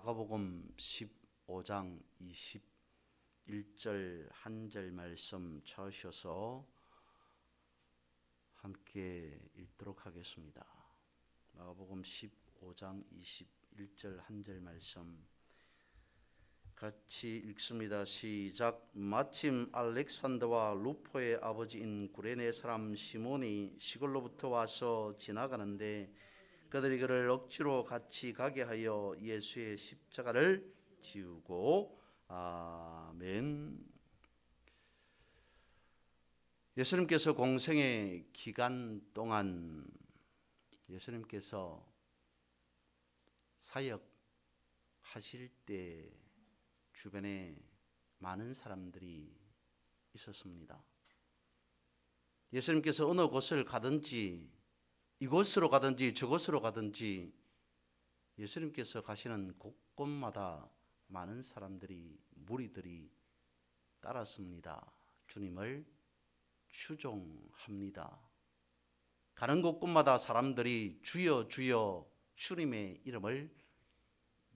마가복음 15장 21절 한 절 말씀 찾으셔서 함께 읽도록 하겠습니다. 마가복음 15장 21절 한 절 말씀 같이 읽습니다. 시작. 마침 알렉산더와 루포의 아버지인 구레네 사람 시몬이 시골로부터 와서 지나가는데 그들이 그를 억지로 같이 가게 하여 예수의 십자가를 지우고. 아멘. 예수님께서 공생의 기간 동안 예수님께서 사역하실 때 주변에 많은 사람들이 있었습니다. 예수님께서 어느 곳을 가든지 이곳으로 가든지 저곳으로 가든지 예수님께서 가시는 곳곳마다 많은 사람들이, 무리들이 따랐습니다. 주님을 추종합니다. 가는 곳곳마다 사람들이 주여 주여 주님의 이름을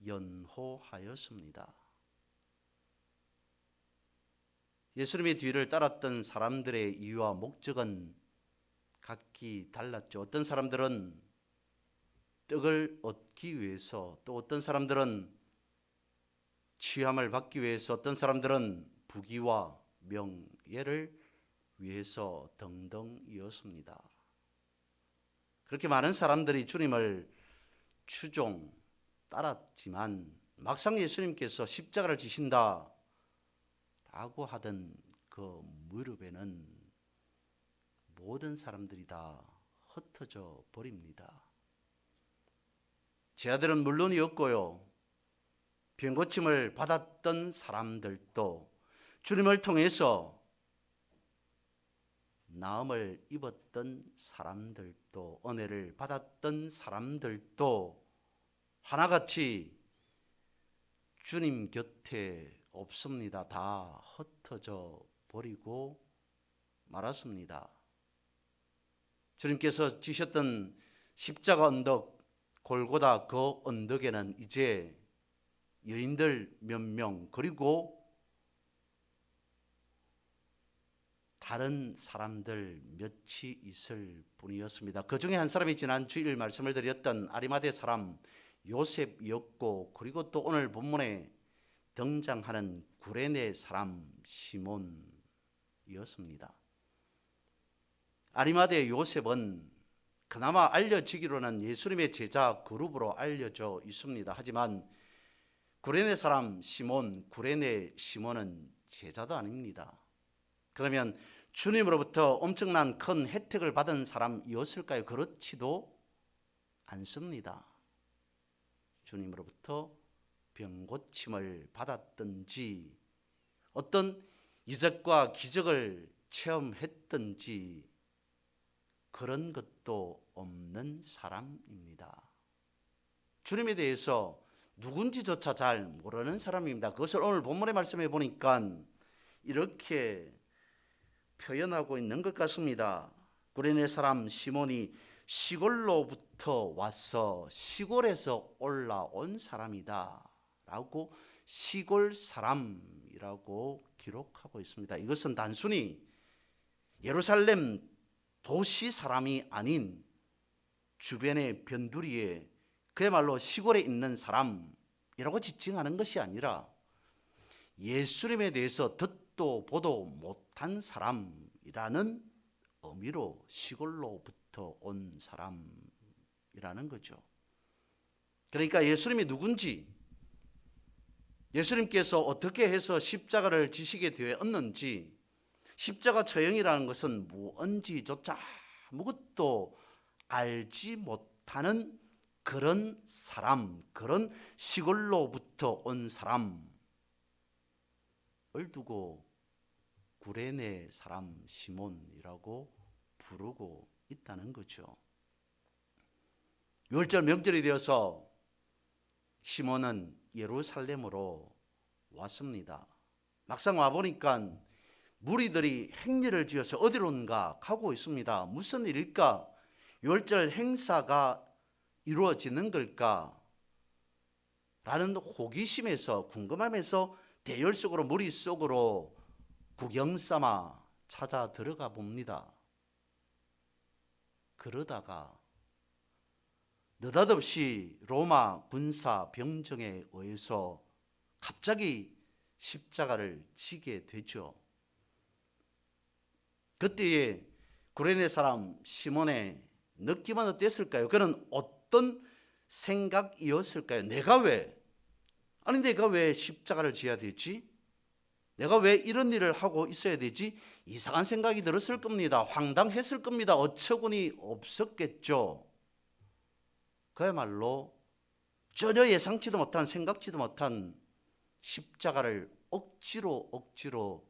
연호하였습니다. 예수님의 뒤를 따랐던 사람들의 이유와 목적은 각기 달랐죠. 어떤 사람들은 떡을 얻기 위해서, 또 어떤 사람들은 취함을 받기 위해서, 어떤 사람들은 부귀와 명예를 위해서 등등이었습니다. 그렇게 많은 사람들이 주님을 추종 따랐지만 막상 예수님께서 십자가를 지신다 라고 하던 그 무렵에는 모든 사람들이 다 흩어져 버립니다. 제자들은 물론이었고요, 병고침을 받았던 사람들도, 주님을 통해서 나음을 입었던 사람들도, 은혜를 받았던 사람들도 하나같이 주님 곁에 없습니다. 다 흩어져 버리고 말았습니다. 주님께서 지셨던 십자가 언덕 골고다, 그 언덕에는 이제 여인들 몇 명, 그리고 다른 사람들 몇이 있을 뿐이었습니다. 그 중에 한 사람이 지난 주일 말씀을 드렸던 아리마대 사람 요셉이었고, 그리고 또 오늘 본문에 등장하는 구레네 사람 시몬이었습니다. 아리마대 요셉은 그나마 알려지기로는 예수님의 제자 그룹으로 알려져 있습니다. 하지만 구레네 사람 시몬, 구레네 시몬은 제자도 아닙니다. 그러면 주님으로부터 엄청난 큰 혜택을 받은 사람이었을까요? 그렇지도 않습니다. 주님으로부터 병고침을 받았든지 어떤 이적과 기적을 체험했든지 그런 것도 없는 사람입니다. 주님에 대해서 누군지조차 잘 모르는 사람입니다. 그것을 오늘 본문의 말씀에 보니까 이렇게 표현하고 있는 것 같습니다. 구레네 사람 시몬이 시골로부터 와서 시골에서 올라온 사람이다 라고 시골 사람이라고 기록하고 있습니다. 이것은 단순히 예루살렘 도시 사람이 아닌 주변의 변두리에 그야말로 시골에 있는 사람이라고 지칭하는 것이 아니라 예수님에 대해서 듣도 보도 못한 사람이라는 의미로 시골로부터 온 사람이라는 거죠. 그러니까 예수님이 누군지, 예수님께서 어떻게 해서 십자가를 지시게 되었는지, 십자가 처형이라는 것은 무언지조차 아무것도 알지 못하는 그런 사람, 그런 시골로부터 온 사람을 두고 구레네 사람 시몬이라고 부르고 있다는 거죠. 유월절 명절이 되어서 시몬은 예루살렘으로 왔습니다. 막상 와보니까 무리들이 행렬을 지어서 어디론가 가고 있습니다. 무슨 일일까? 유월절 행사가 이루어지는 걸까? 라는 호기심에서 궁금함에서 대열 속으로 머릿속으로 구경 삼아 찾아 들어가 봅니다. 그러다가 느닷없이 로마 군사 병정에 의해서 갑자기 십자가를 지게 되죠. 그때에 구레네 사람 시몬의 느낌은 어땠을까요? 그는 어떤 생각이었을까요? 내가 왜 십자가를 지어야 되지? 내가 왜 이런 일을 하고 있어야 되지? 이상한 생각이 들었을 겁니다. 황당했을 겁니다. 어처구니 없었겠죠. 그야말로 전혀 예상치도 못한, 생각지도 못한 십자가를 억지로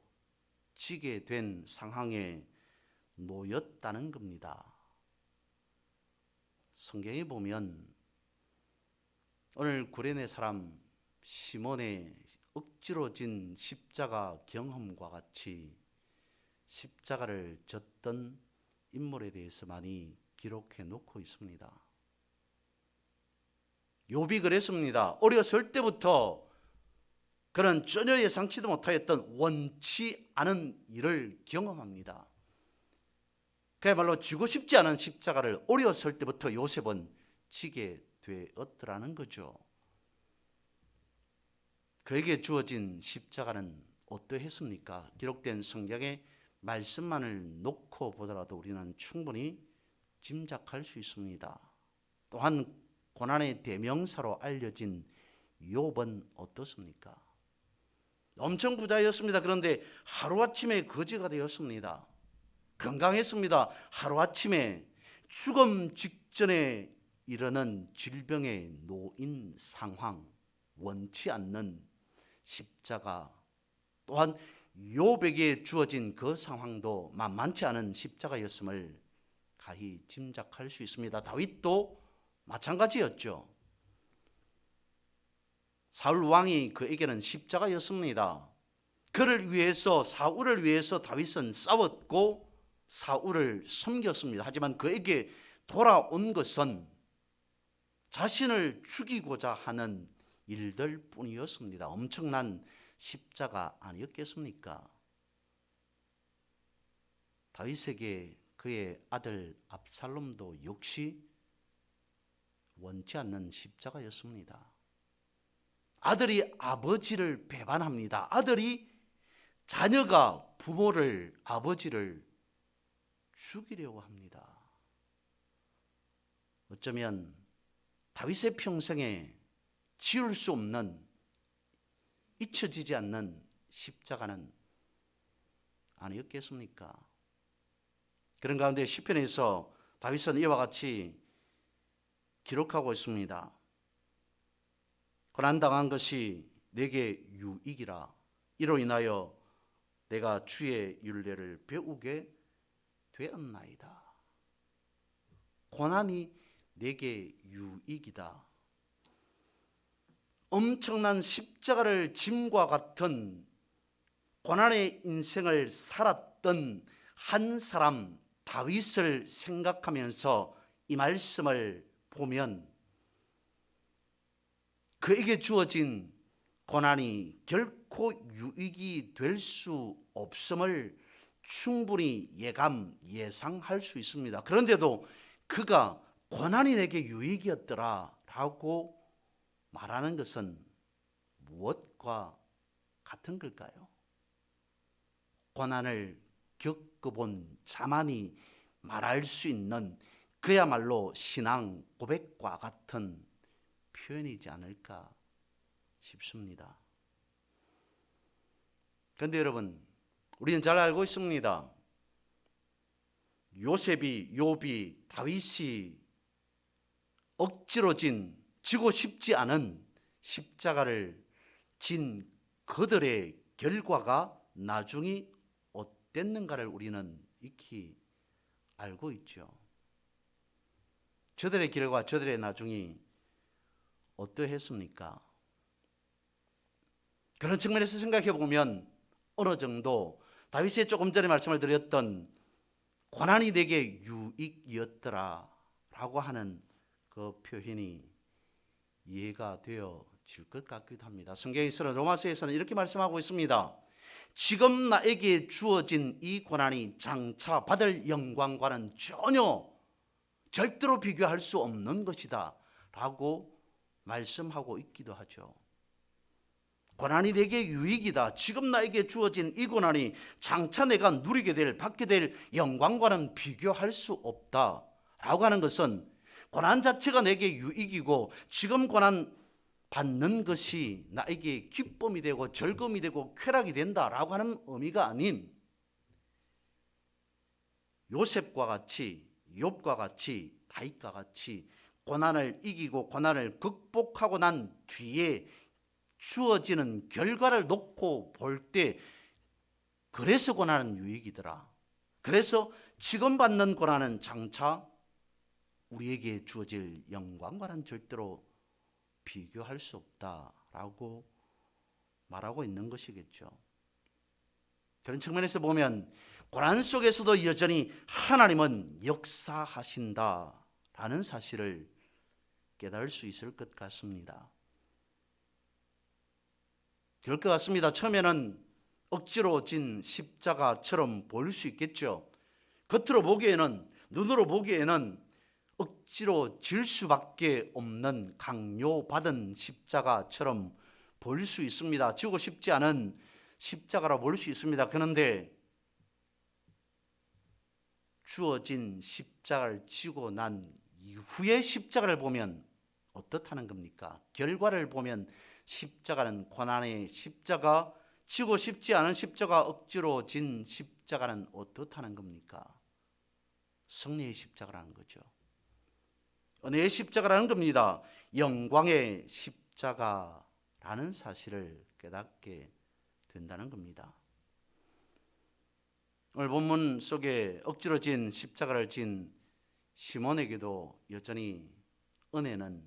지게 된 상황에 놓였다는 겁니다. 성경에 보면 오늘 구레네 사람 시몬의 억지로 진 십자가 경험과 같이 십자가를 졌던 인물에 대해서 많이 기록해 놓고 있습니다. 욥이 그랬습니다. 어렸을 때부터 그는 전혀 예상치도 못하였던 원치 않은 일을 경험합니다. 그야말로 지고 싶지 않은 십자가를 어렸을 때부터 요셉은 지게 되었더라는 거죠. 그에게 주어진 십자가는 어떠했습니까? 기록된 성경의 말씀만을 놓고 보더라도 우리는 충분히 짐작할 수 있습니다. 또한 고난의 대명사로 알려진 욥은 어떻습니까? 엄청 부자였습니다. 그런데 하루아침에 거지가 되었습니다. 건강했습니다. 하루아침에 죽음 직전에 이르는 질병에 놓인 상황, 원치 않는 십자가, 또한 욥에게 주어진 그 상황도 만만치 않은 십자가였음을 가히 짐작할 수 있습니다. 다윗도 마찬가지였죠. 사울 왕이 그에게는 십자가였습니다. 그를 위해서, 사울을 위해서 다윗은 싸웠고 사울을 섬겼습니다. 하지만 그에게 돌아온 것은 자신을 죽이고자 하는 일들 뿐이었습니다. 엄청난 십자가 아니었겠습니까? 다윗에게 그의 아들 압살롬도 역시 원치 않는 십자가였습니다. 아들이 아버지를 배반합니다. 자녀가 부모를, 아버지를 죽이려고 합니다. 어쩌면 다윗의 평생에 지울 수 없는, 잊혀지지 않는 십자가는 아니었겠습니까? 그런 가운데 시편에서 다윗은 이와 같이 기록하고 있습니다. 고난당한 것이 내게 유익이라. 이로 인하여 내가 주의 율례를 배우게 되었나이다. 고난이 내게 유익이다. 엄청난 십자가를 짐과 같은 고난의 인생을 살았던 한 사람 다윗을 생각하면서 이 말씀을 보면 그에게 주어진 고난이 결코 유익이 될 수 없음을 충분히 예상할 수 있습니다. 그런데도 그가 고난이 내게 유익이었더라 라고 말하는 것은 무엇과 같은 걸까요? 고난을 겪어본 자만이 말할 수 있는 그야말로 신앙 고백과 같은 표현이지 않을까 싶습니다. 그런데 여러분, 우리는 잘 알고 있습니다. 욥이, 다윗이 억지로 지고 싶지 않은 십자가를 진 그들의 결과가 나중에 어땠는가를 우리는 익히 알고 있죠. 저들의 결과, 저들의 나중이 어떠했습니까? 그런 측면에서 생각해 보면 어느 정도 다윗의 조금 전에 말씀을 드렸던 고난이 내게 유익이었더라 라고 하는 그 표현이 이해가 되어집니다. 것 같기도 합니다. 성경에서는 로마서에서는 이렇게 말씀하고 있습니다. 지금 나에게 주어진 이 고난이 장차 받을 영광과는 전혀 절대로 비교할 수 없는 것이다 라고 말씀하고 있기도 하죠. 고난이 내게 유익이다. 지금 나에게 주어진 이 고난이 장차 내가 누리게 될, 받게 될 영광과는 비교할 수 없다 라고 하는 것은 고난 자체가 내게 유익이고 지금 고난 받는 것이 나에게 기쁨이 되고 즐거움이 되고 쾌락이 된다라고 하는 의미가 아닌, 요셉과 같이, 욥과 같이, 다윗과 같이 고난을 이기고 고난을 극복하고 난 뒤에 주어지는 결과를 놓고 볼 때 그래서 고난은 유익이더라. 그래서 지금 받는 고난은 장차 우리에게 주어질 영광과는 절대로 비교할 수 없다라고 말하고 있는 것이겠죠. 그런 측면에서 보면 고난 속에서도 여전히 하나님은 역사하신다라는 사실을 깨달을 수 있을 것 같습니다. 그럴 것 같습니다. 처음에는 억지로 진 십자가처럼 보일 수 있겠죠. 겉으로 보기에는, 눈으로 보기에는 억지로 질 수밖에 없는 강요받은 십자가처럼 보일 수 있습니다. 지고 싶지 않은 십자가라 보일 수 있습니다. 그런데 주어진 십자가를 지고 난 이후에 십자가를 보면 어떻다는 겁니까? 결과를 보면 십자가는 고난의 십자가, 지고 싶지 않은 십자가, 억지로 진 십자가는 어떻다는 겁니까? 승리의 십자가라는 거죠. 은혜의 십자가라는 겁니다. 영광의 십자가라는 사실을 깨닫게 된다는 겁니다. 오늘 본문 속에 억지로 진 십자가를 진 시몬에게도 여전히 은혜는,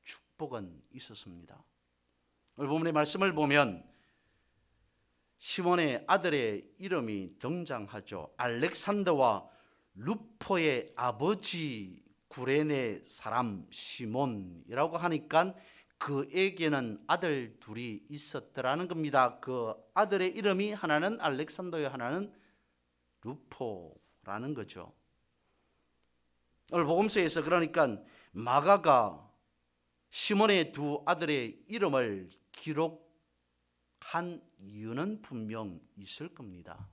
축복은 있었습니다. 오늘 본문의 말씀을 보면 시몬의 아들의 이름이 등장하죠. 알렉산더와 루포의 아버지 구레네 사람 시몬이라고 하니까 그에게는 아들 둘이 있었더라는 겁니다. 그 아들의 이름이 하나는 알렉산더요, 하나는 루포라는 거죠. 오늘 복음서에서 그러니까 마가가 시몬의 두 아들의 이름을 기록한 이유는 분명 있을 겁니다.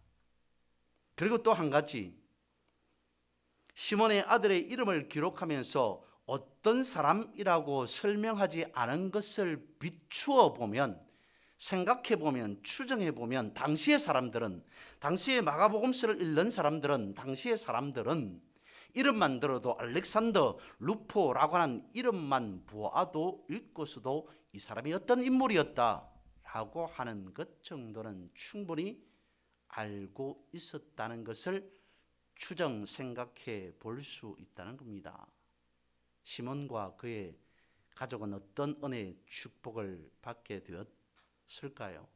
그리고 또 한 가지, 시몬의 아들의 이름을 기록하면서 어떤 사람이라고 설명하지 않은 것을 비추어 보면, 생각해 보면, 추정해 보면 당시의 사람들은, 당시의 마가복음서를 읽는 사람들은, 당시의 사람들은 이름만 들어도 알렉산더, 루포라고 하는 이름만 보아도 읽고서도 이 사람이 어떤 인물이었다라고 하는 것 정도는 충분히 알고 있었다는 것을 추정, 생각해 볼 수 있다는 겁니다. 시몬과 그의 가족은 어떤 은혜의 축복을 받게 되었을까요?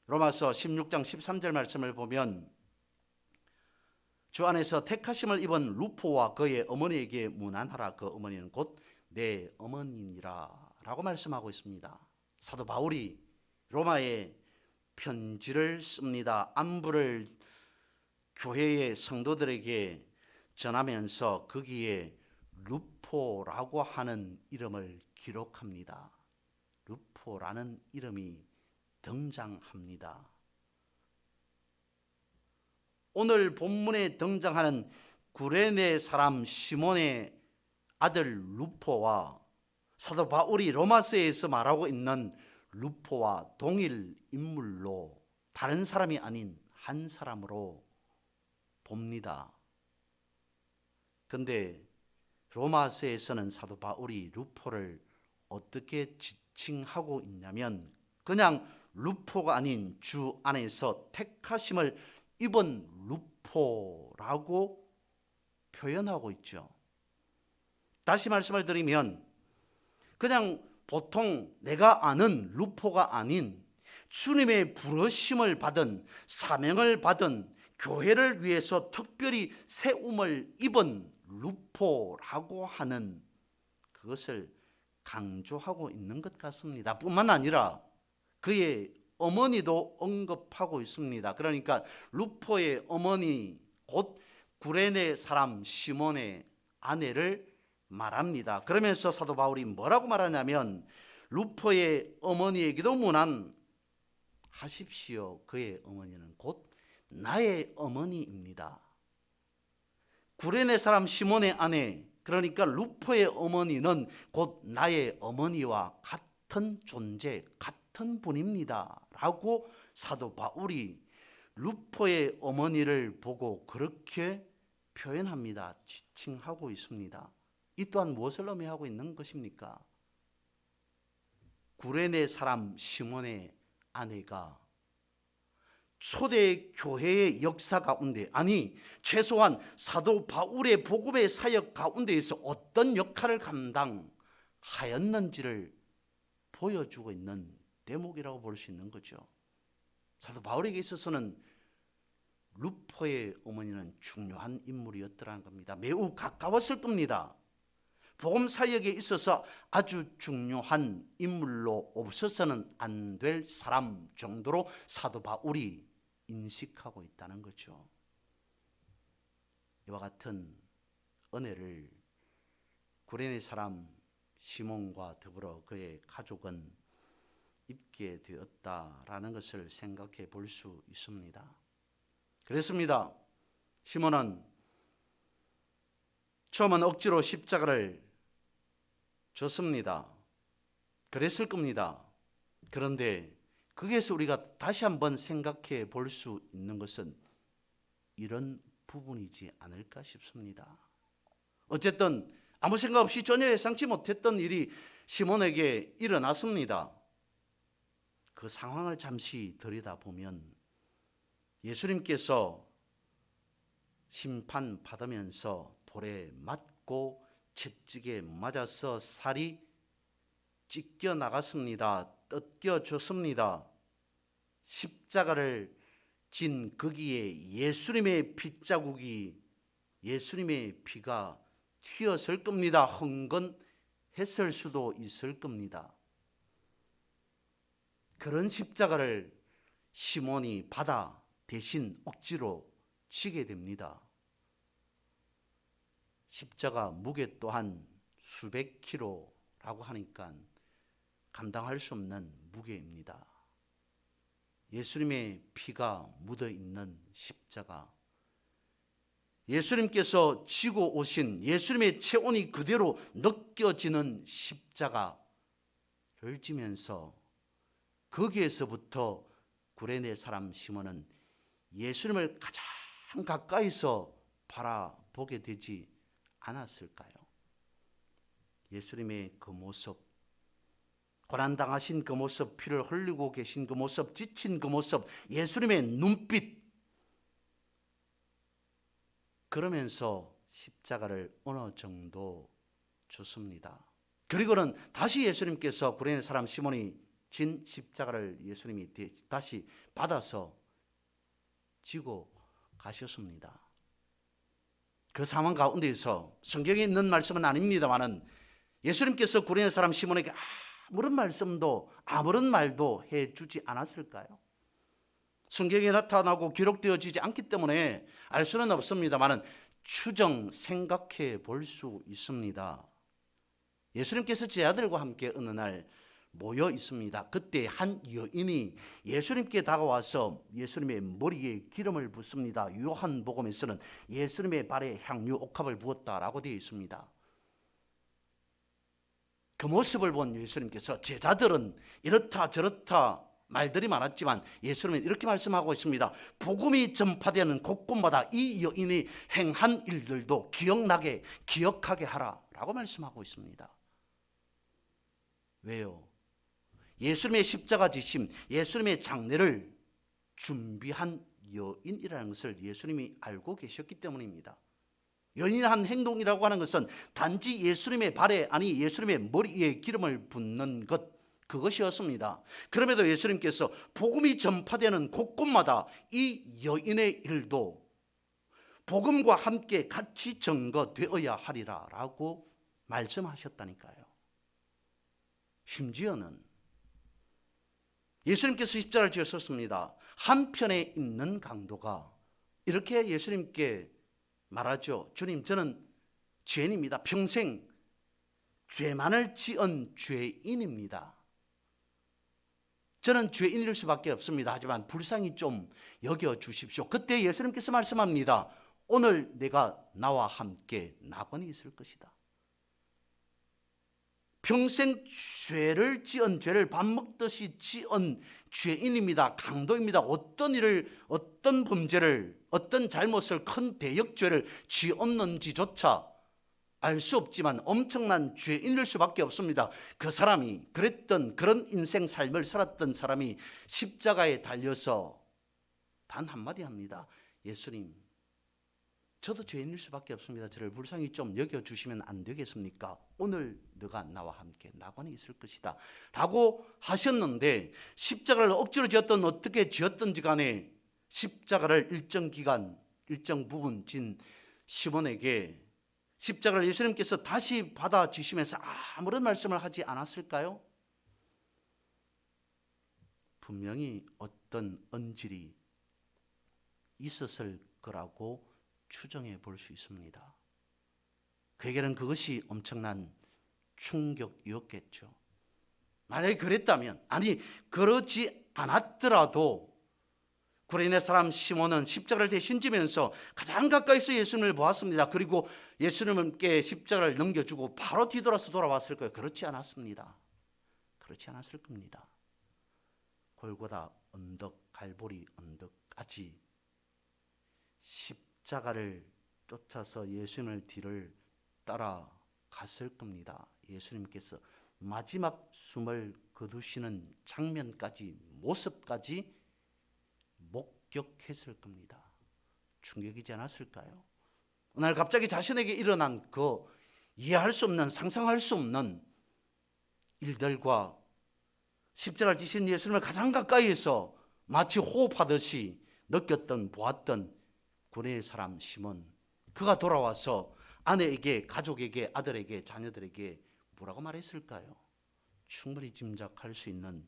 로마서 16장 13절 말씀을 보면 주 안에서 택하심을 입은 루포와 그의 어머니에게 문안하라. 그 어머니는 곧 내 어머니니라 라고 말씀하고 있습니다. 사도 바울이 로마에 편지를 씁니다. 안부를 교회의 성도들에게 전하면서 거기에 루포라고 하는 이름을 기록합니다. 루포라는 이름이 등장합니다. 오늘 본문에 등장하는 구레네 사람 시몬의 아들 루포와 사도 바울이 로마서에서 말하고 있는 루포와 동일 인물로, 다른 사람이 아닌 한 사람으로 봅니다. 그런데 로마서에서는 사도 바울이 루포를 어떻게 지칭하고 있냐면 그냥 루포가 아닌 주 안에서 택하심을 입은 루포라고 표현하고 있죠. 다시 말씀을 드리면 그냥 보통 내가 아는 루포가 아닌 주님의 부르심을 받은, 사명을 받은, 교회를 위해서 특별히 세움을 입은 루포라고 하는 그것을 강조하고 있는 것 같습니다. 뿐만 아니라 그의 어머니도 언급하고 있습니다. 그러니까 루포의 어머니 곧 구레네 사람 시몬의 아내를 말합니다. 그러면서 사도 바울이 뭐라고 말하냐면 루포의 어머니에게도 문안하십시오. 그의 어머니는 곧 나의 어머니입니다. 구레네 사람 시몬의 아내, 그러니까 루포의 어머니는 곧 나의 어머니와 같은 존재, 같은 분입니다 라고 사도 바울이 루포의 어머니를 보고 그렇게 표현합니다. 지칭하고 있습니다. 이 또한 무엇을 의미하고 있는 것입니까? 구레네 사람 시몬의 아내가 초대 교회의 역사 가운데, 아니 최소한 사도 바울의 복음의 사역 가운데에서 어떤 역할을 감당하였는지를 보여주고 있는 대목이라고 볼 수 있는 거죠. 사도 바울에게 있어서는 루포의 어머니는 중요한 인물이었더라는 겁니다. 매우 가까웠을 겁니다. 복음 사역에 있어서 아주 중요한 인물로 없어서는 안 될 사람 정도로 사도 바울이 인식하고 있다는 거죠. 이와 같은 은혜를 구레네 사람 시몬과 더불어 그의 가족은 입게 되었다라는 것을 생각해 볼 수 있습니다. 그렇습니다. 시몬은 처음은 억지로 십자가를 줬습니다. 그랬을 겁니다. 그런데 거기에서 우리가 다시 한번 생각해 볼 수 있는 것은 이런 부분이지 않을까 싶습니다. 어쨌든 아무 생각 없이 전혀 예상치 못했던 일이 시몬에게 일어났습니다. 그 상황을 잠시 들여다보면 예수님께서 심판받으면서 돌에 맞고 채찍에 맞아서 살이 찢겨 나갔습니다. 뜯겨졌습니다. 십자가를 진 거기에 예수님의 핏자국이, 예수님의 피가 튀었을 겁니다. 흥건했을 수도 있을 겁니다. 그런 십자가를 시몬이 받아 대신 억지로 지게 됩니다. 십자가 무게 또한 수백 킬로라고 하니까 감당할 수 없는 무게입니다. 예수님의 피가 묻어있는 십자가, 예수님께서 지고 오신 예수님의 체온이 그대로 느껴지는 십자가를 지면서 거기에서부터 구레네 사람 시몬은 예수님을 가장 가까이서 바라보게 되지 않았을까요? 예수님의 그 모습, 고난당하신 그 모습, 피를 흘리고 계신 그 모습, 지친 그 모습, 예수님의 눈빛, 그러면서 십자가를 어느 정도 줬습니다. 그리고는 다시 예수님께서 구레네 사람 시몬이 진 십자가를 예수님이 다시 받아서 지고 가셨습니다. 그 상황 가운데에서 성경에 있는 말씀은 아닙니다만은 예수님께서 구레네 사람 시몬에게 아무런 말씀도 아무런 말도 해주지 않았을까요? 성경에 나타나고 기록되어지지 않기 때문에 알 수는 없습니다만은 추정 생각해 볼 수 있습니다. 예수님께서 제 아들과 함께 어느 날 모여 있습니다. 그때 한 여인이 예수님께 다가와서 예수님의 머리에 기름을 붓습니다. 요한복음에서는 예수님의 발에 향유 옥합을 부었다라고 되어 있습니다. 그 모습을 본 예수님께서 제자들은 이렇다 저렇다 말들이 많았지만 예수님은 이렇게 말씀하고 있습니다. 복음이 전파되는 곳곳마다 이 여인이 행한 일들도 기억하게 하라 라고 말씀하고 있습니다. 왜요? 예수님의 십자가 지심, 예수님의 장례를 준비한 여인이라는 것을 예수님이 알고 계셨기 때문입니다. 여인이 한 행동이라고 하는 것은 단지 예수님의 발에, 아니 예수님의 머리에 기름을 붓는 것, 그것이었습니다. 그럼에도 예수님께서 복음이 전파되는 곳곳마다 이 여인의 일도 복음과 함께 같이 전거되어야 하리라 라고 말씀하셨다니까요. 심지어는 예수님께서 십자가를 지었었습니다. 한편에 있는 강도가 이렇게 예수님께 말하죠. 주님, 저는 죄인입니다. 평생 죄만을 지은 죄인입니다. 저는 죄인일 수밖에 없습니다. 하지만 불쌍히 좀 여겨주십시오. 그때 예수님께서 말씀합니다. 오늘 내가 나와 함께 낙원에 있을 것이다. 평생 죄를 지은, 죄를 밥 먹듯이 지은 죄인입니다. 강도입니다. 어떤 일을, 어떤 범죄를, 어떤 잘못을, 큰 대역죄를 지었는지조차 알 수 없지만 엄청난 죄인일 수밖에 없습니다. 그 사람이, 그랬던 그런 인생 삶을 살았던 사람이 십자가에 달려서 단 한마디 합니다. 예수님, 저도 죄인일 수밖에 없습니다. 저를 불쌍히 좀 여겨주시면 안 되겠습니까? 오늘 너가 나와 함께 낙원에 있을 것이다 라고 하셨는데, 십자가를 억지로 지었든 어떻게 지었든지 간에 십자가를 일정 기간, 일정 부분 진 시몬에게 십자가를 예수님께서 다시 받아주시면서 아무런 말씀을 하지 않았을까요? 분명히 어떤 언질이 있었을 거라고 추정해 볼 수 있습니다. 그에게는 그것이 엄청난 충격이었겠죠. 만약에 그랬다면, 아니 그러지 않았더라도 구레네 사람 시몬은 십자가를 대신 지면서 가장 가까이서 예수님을 보았습니다. 그리고 예수님께 십자가를 넘겨주고 바로 뒤돌아서 돌아왔을 거예요. 그렇지 않았습니다. 그렇지 않았을 겁니다. 골고다 언덕, 갈보리 언덕까지 십자가를 쫓아서 예수님을 뒤를 따라갔을 겁니다. 예수님께서 마지막 숨을 거두시는 장면까지, 모습까지 목격했을 겁니다. 충격이지 않았을까요? 오늘 갑자기 자신에게 일어난 그 이해할 수 없는, 상상할 수 없는 일들과 십자가를 지신 예수님을 가장 가까이에서 마치 호흡하듯이 느꼈던, 보았던 구레네 사람 시몬, 그가 돌아와서 아내에게, 가족에게, 아들에게, 자녀들에게 뭐라고 말했을까요? 충분히 짐작할 수 있는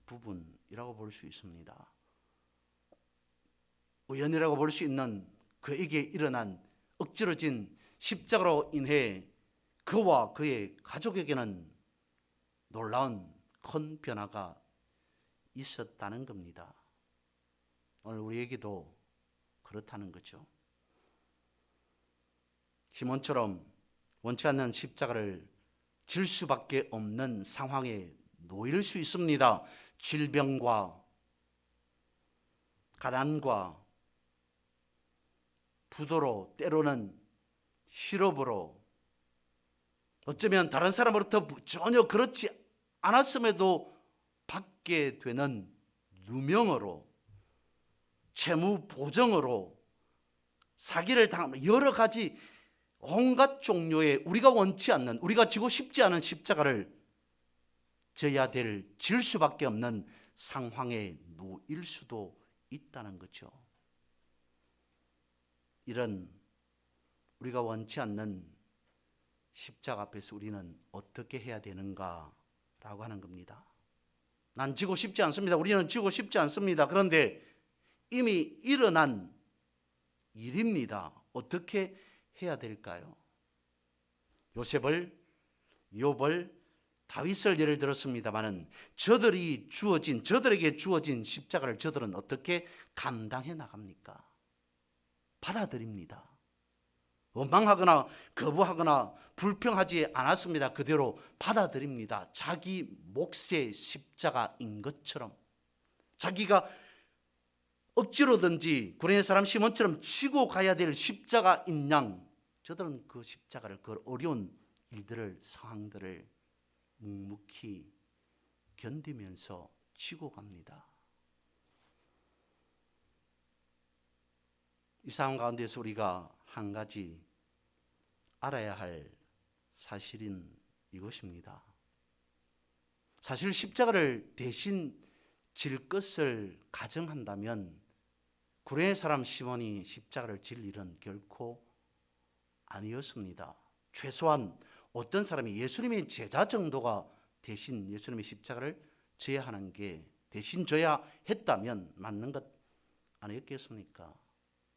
부분이라고 볼 수 있습니다. 우연이라고 볼 수 있는 그에게 일어난 억지러진 십자가로 인해 그와 그의 가족에게는 놀라운 큰 변화가 있었다는 겁니다. 오늘 우리에게도 그렇다는 거죠. 시몬처럼 원치 않는 십자가를 질 수밖에 없는 상황에 놓일 수 있습니다. 질병과 가난과 부도로, 때로는 실업으로, 어쩌면 다른 사람으로부터 전혀 그렇지 않았음에도 받게 되는 누명으로, 채무 보정으로, 사기를 당하는 여러 가지 온갖 종류의 우리가 원치 않는, 우리가 지고 싶지 않은 십자가를 져야 될, 질 수밖에 없는 상황에 놓일 수도 있다는 거죠. 이런 우리가 원치 않는 십자가 앞에서 우리는 어떻게 해야 되는가라고 하는 겁니다. 난 지고 싶지 않습니다. 우리는 지고 싶지 않습니다. 그런데 이미 일어난 일입니다. 어떻게 해야 될까요? 요셉을, 욥을, 다윗을 예를 들었습니다마는 저들에게 주어진 십자가를 저들은 어떻게 감당해 나갑니까? 받아들입니다. 원망하거나 거부하거나 불평하지 않았습니다. 그대로 받아들입니다. 자기 몫의 십자가인 것처럼, 자기가 억지로든지 구레네 사람 시몬처럼 지고 가야 될 십자가인 양, 저들은 그 십자가를, 그 어려운 일들을, 상황들을 묵묵히 견디면서 지고 갑니다. 이 상황 가운데서 우리가 한 가지 알아야 할 사실인 이것입니다. 사실 십자가를 대신 질 것을 가정한다면 구레네 사람 시몬이 십자가를 질 일은 결코 아니었습니다. 최소한 어떤 사람이 예수님의 제자 정도가 대신 예수님의 십자가를 져야 하는 게 대신 져야 했다면 맞는 것 아니었겠습니까?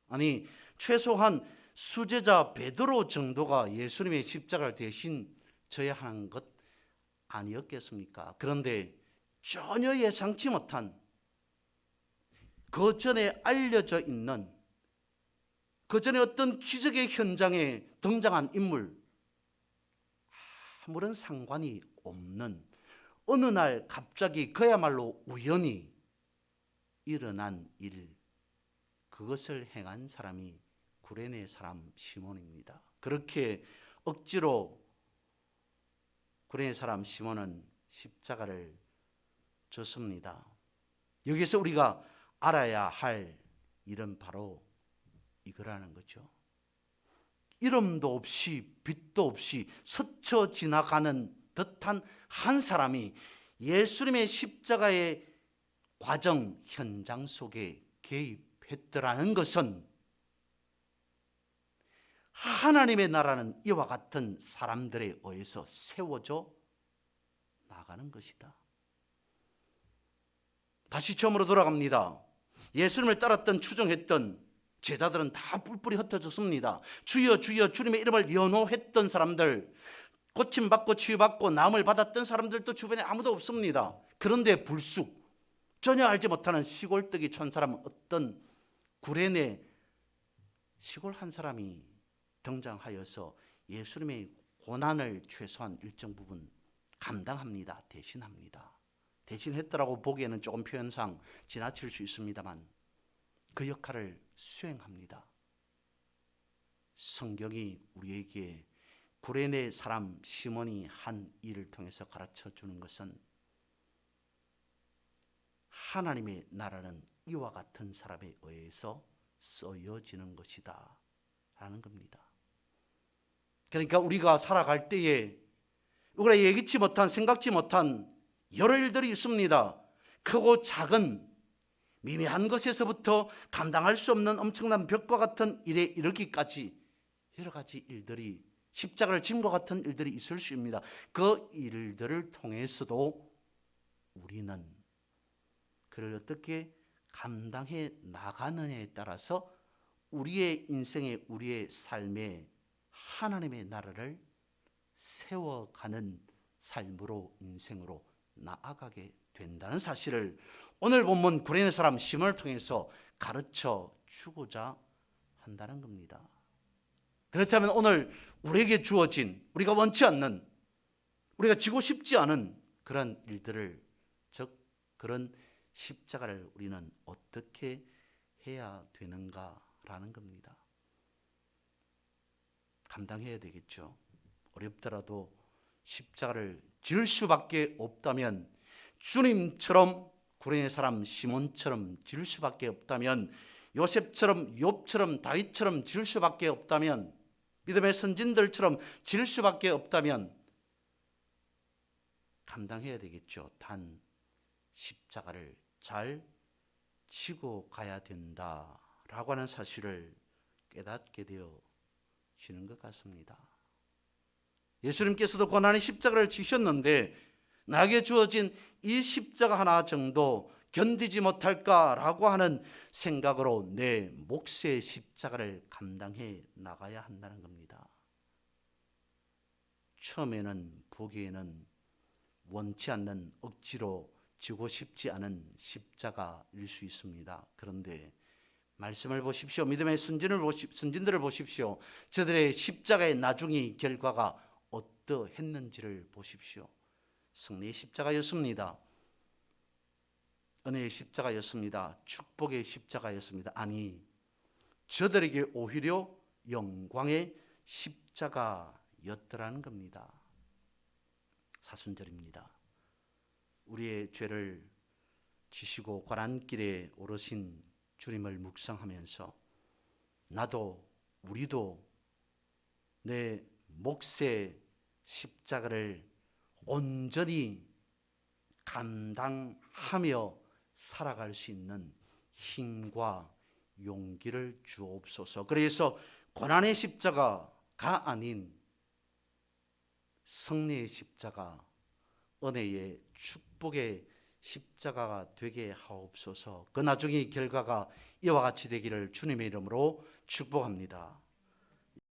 아니 최소한 수제자 베드로 정도가 예수님의 십자가를 대신 져야 하는 것 아니었겠습니까? 그런데 전혀 예상치 못한 그 전에 알려져 있는 그 전에 어떤 기적의 현장에 등장한 인물, 아무런 상관이 없는 어느 날 갑자기 그야말로 우연히 일어난 일, 그것을 행한 사람이 구레네 사람 시몬입니다. 그렇게 억지로 구레네 사람 시몬은 십자가를 졌습니다. 여기서 우리가 알아야 할 일은 바로 이거라는 거죠. 이름도 없이 빛도 없이 스쳐 지나가는 듯한 한 사람이 예수님의 십자가의 과정 현장 속에 개입했더라는 것은 하나님의 나라는 이와 같은 사람들에 의해서 세워져 나가는 것이다. 다시 처음으로 돌아갑니다. 예수님을 따랐던 추종했던 제자들은 다 뿔뿔이 흩어졌습니다. 주여 주여 주님의 이름을 연호했던 사람들, 고침받고 치유받고 나음을 받았던 사람들도 주변에 아무도 없습니다. 그런데 불쑥 전혀 알지 못하는 시골뜨기 천 사람, 어떤 구레네 시골 한 사람이 등장하여서 예수님의 고난을 최소한 일정 부분 감당합니다. 대신합니다. 대신했더라고 보기에는 조금 표현상 지나칠 수 있습니다만 그 역할을 수행합니다. 성경이 우리에게 구레네 사람 시몬이 한 일을 통해서 가르쳐 주는 것은 하나님의 나라는 이와 같은 사람에 의해서 쓰여지는 것이다 라는 겁니다. 그러니까 우리가 살아갈 때에 우리가 예기치 못한, 생각지 못한 여러 일들이 있습니다. 크고 작은 미미한 것에서부터 감당할 수 없는 엄청난 벽과 같은 일에 이르기까지 여러 가지 일들이, 십자가를 짐과 같은 일들이 있을 수 있습니다. 그 일들을 통해서도 우리는 그를 어떻게 감당해 나가느냐에 따라서 우리의 인생에, 우리의 삶에 하나님의 나라를 세워가는 삶으로, 인생으로 나아가게 된다는 사실을 오늘 본문 구레네 사람 시몬을 통해서 가르쳐 주고자 한다는 겁니다. 그렇다면 오늘 우리에게 주어진, 우리가 원치 않는, 우리가 지고 싶지 않은 그런 일들을, 즉 그런 십자가를 우리는 어떻게 해야 되는가라는 겁니다. 감당해야 되겠죠. 어렵더라도 십자가를 질 수밖에 없다면, 주님처럼 구레네 사람 시몬처럼 질 수밖에 없다면, 요셉처럼, 욥처럼, 다윗처럼 질 수밖에 없다면, 믿음의 선진들처럼 질 수밖에 없다면 감당해야 되겠죠. 단 십자가를 잘 지고 가야 된다라고 하는 사실을 깨닫게 되어지는 것 같습니다. 예수님께서도 고난의 십자가를 지셨는데 나에게 주어진 이 십자가 하나 정도 견디지 못할까라고 하는 생각으로 내 몫의 십자가를 감당해 나가야 한다는 겁니다. 처음에는 보기에는 원치 않는, 억지로 지고 싶지 않은 십자가일 수 있습니다. 그런데 말씀을 보십시오. 믿음의 선진들을 보십시오. 저들의 십자가의 나중의 결과가 어떠했는지를 보십시오. 승리의 십자가였습니다. 은혜의 십자가였습니다. 축복의 십자가였습니다. 아니, 저들에게 오히려 영광의 십자가였더라는 겁니다. 사순절입니다. 우리의 죄를 지시고 고난길에 오르신 주님을 묵상하면서 나도, 우리도 내 몫의 십자가를 온전히 감당하며 살아갈 수 있는 힘과 용기를 주옵소서. 그래서 고난의 십자가가 아닌 승리의 십자가, 은혜의 축복의 십자가가 되게 하옵소서. 그 나중의 결과가 이와 같이 되기를 주님의 이름으로 축복합니다.